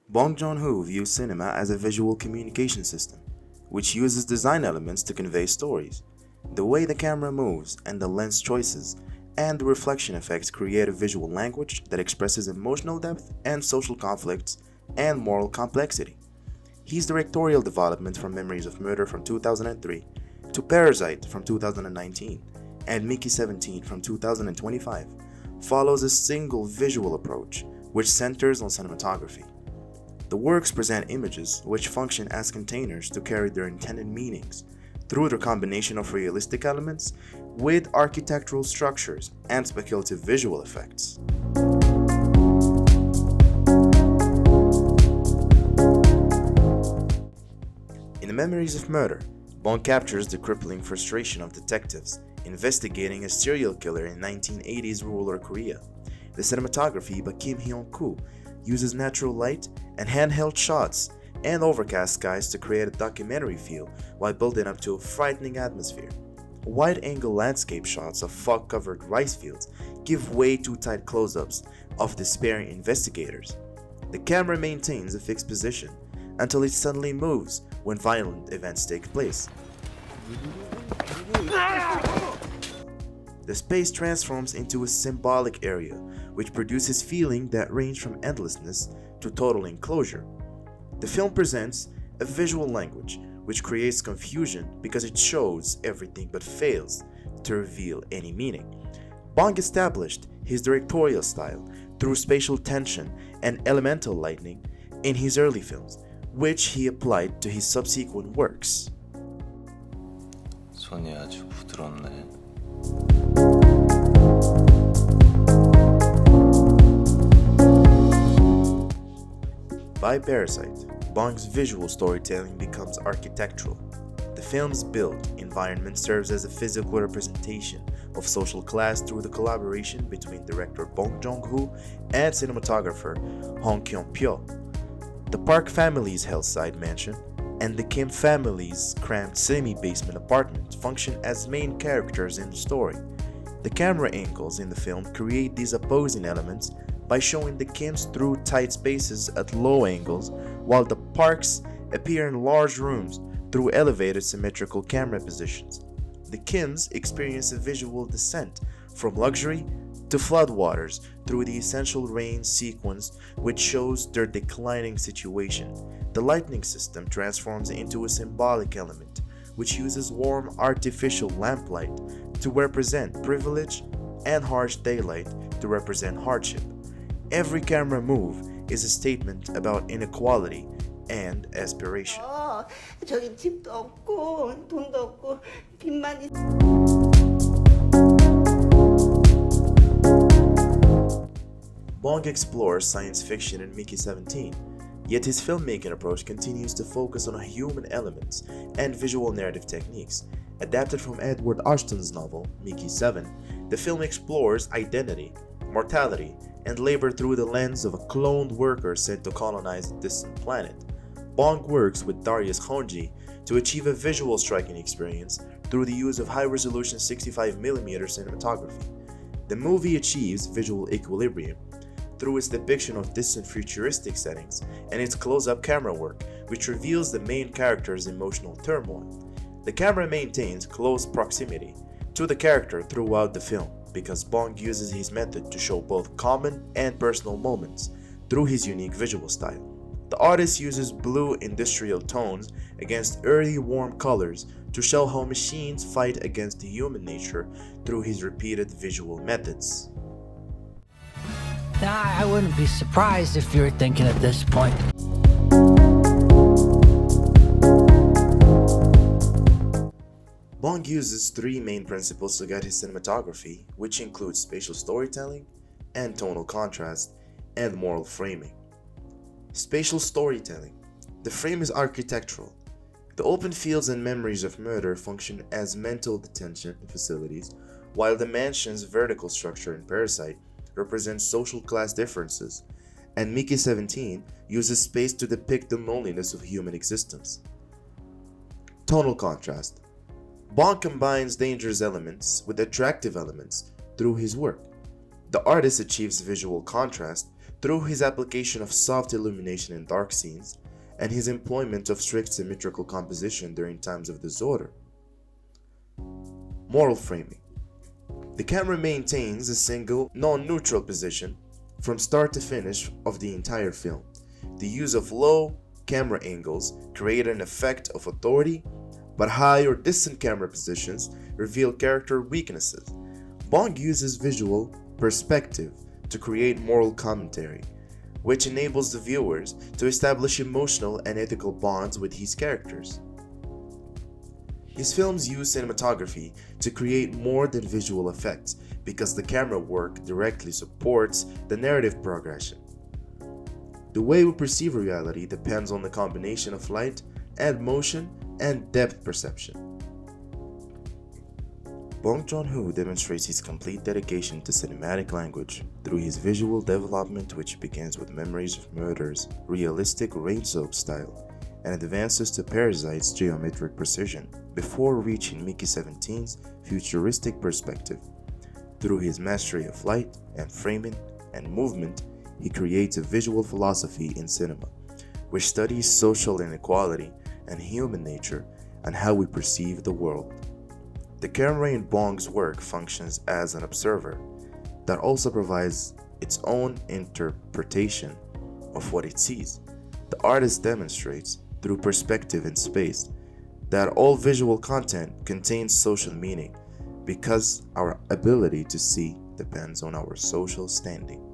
Bong Joon-ho views cinema as a visual communication system, which uses design elements to convey stories. The way the camera moves and the lens choices and the reflection effects create a visual language that expresses emotional depth and social conflicts and moral complexity. His directorial development from Memories of Murder from 2003 to Parasite from 2019 and Mickey 17 from 2025 follows a single visual approach which centers on cinematography. The works present images which function as containers to carry their intended meanings through their combination of realistic elements with architectural structures and speculative visual effects. In The Memories of Murder, Bong captures the crippling frustration of detectives investigating a serial killer in 1980s rural Korea. The cinematography by Kim Hyun-koo uses natural light and handheld shots and overcast skies to create a documentary feel while building up to a frightening atmosphere. Wide-angle landscape shots of fog-covered rice fields give way to tight close-ups of despairing investigators. The camera maintains a fixed position until it suddenly moves when violent events take place. The space transforms into a symbolic area, which produces feelings that range from endlessness to total enclosure. The film presents a visual language which creates confusion because it shows everything but fails to reveal any meaning. Bong established his directorial style through spatial tension and elemental lighting in his early films, which he applied to his subsequent works. 손이 아주 부드럽네. By Parasite, Bong's visual storytelling becomes architectural. The film's built environment serves as a physical representation of social class through the collaboration between director Bong Joon-ho and cinematographer Hong Kyung-pyo. The Park family's hillside mansion and the Kim family's cramped semi-basement apartment function as main characters in the story. The camera angles in the film create these opposing elements by showing the Kims through tight spaces at low angles, while the Parks appear in large rooms through elevated symmetrical camera positions. The Kims experience a visual descent from luxury to floodwaters through the essential rain sequence, which shows their declining situation. The lighting system transforms into a symbolic element, which uses warm artificial lamplight to represent privilege and harsh daylight to represent hardship. Every camera move is a statement about inequality and aspiration. 저기 집도 없고 돈도 없고 빚만 있... Bong explores science fiction in Mickey 17, yet his filmmaking approach continues to focus on human elements and visual narrative techniques. Adapted from Edward Ashton's novel, Mickey 7, the film explores identity, mortality, and labor through the lens of a cloned worker sent to colonize a distant planet. Bong works with Darius Khonji to achieve a visual striking experience through the use of high-resolution 65mm cinematography. The movie achieves visual equilibrium through its depiction of distant futuristic settings and its close-up camera work, which reveals the main character's emotional turmoil. The camera maintains close proximity to the character throughout the film because Bong uses his method to show both common and personal moments through his unique visual style. The artist uses blue industrial tones against earthy warm colors to show how machines fight against human nature through his repeated visual methods. Now, I wouldn't be surprised if you were thinking at this point. Bong uses three main principles to guide his cinematography, which include spatial storytelling and tonal contrast and moral framing. Spatial storytelling. The frame is architectural. The open fields and Memories of Murder function as mental detention facilities, while the mansion's vertical structure in Parasite represents social class differences, and Mickey 17 uses space to depict the loneliness of human existence. Tonal contrast. Bong combines dangerous elements with attractive elements through his work. The artist achieves visual contrast through his application of soft illumination in dark scenes and his employment of strict symmetrical composition during times of disorder. Moral framing. The camera maintains a single, non-neutral position from start to finish of the entire film. The use of low camera angles create an effect of authority, but high or distant camera positions reveal character weaknesses. Bong uses visual perspective to create moral commentary, which enables the viewers to establish emotional and ethical bonds with his characters. His films use cinematography to create more than visual effects because the camera work directly supports the narrative progression. The way we perceive reality depends on the combination of light and motion and depth perception. Bong Joon-ho demonstrates his complete dedication to cinematic language through his visual development, which begins with Memories of Murders' realistic rain-soaked style and advances to Parasite's geometric precision before reaching Mickey 17's futuristic perspective. Through his mastery of light and framing and movement, he creates a visual philosophy in cinema, which studies social inequality and human nature and how we perceive the world. The camera in Bong's work functions as an observer that also provides its own interpretation of what it sees. The artist demonstrates, through perspective and space, that all visual content contains social meaning because our ability to see depends on our social standing.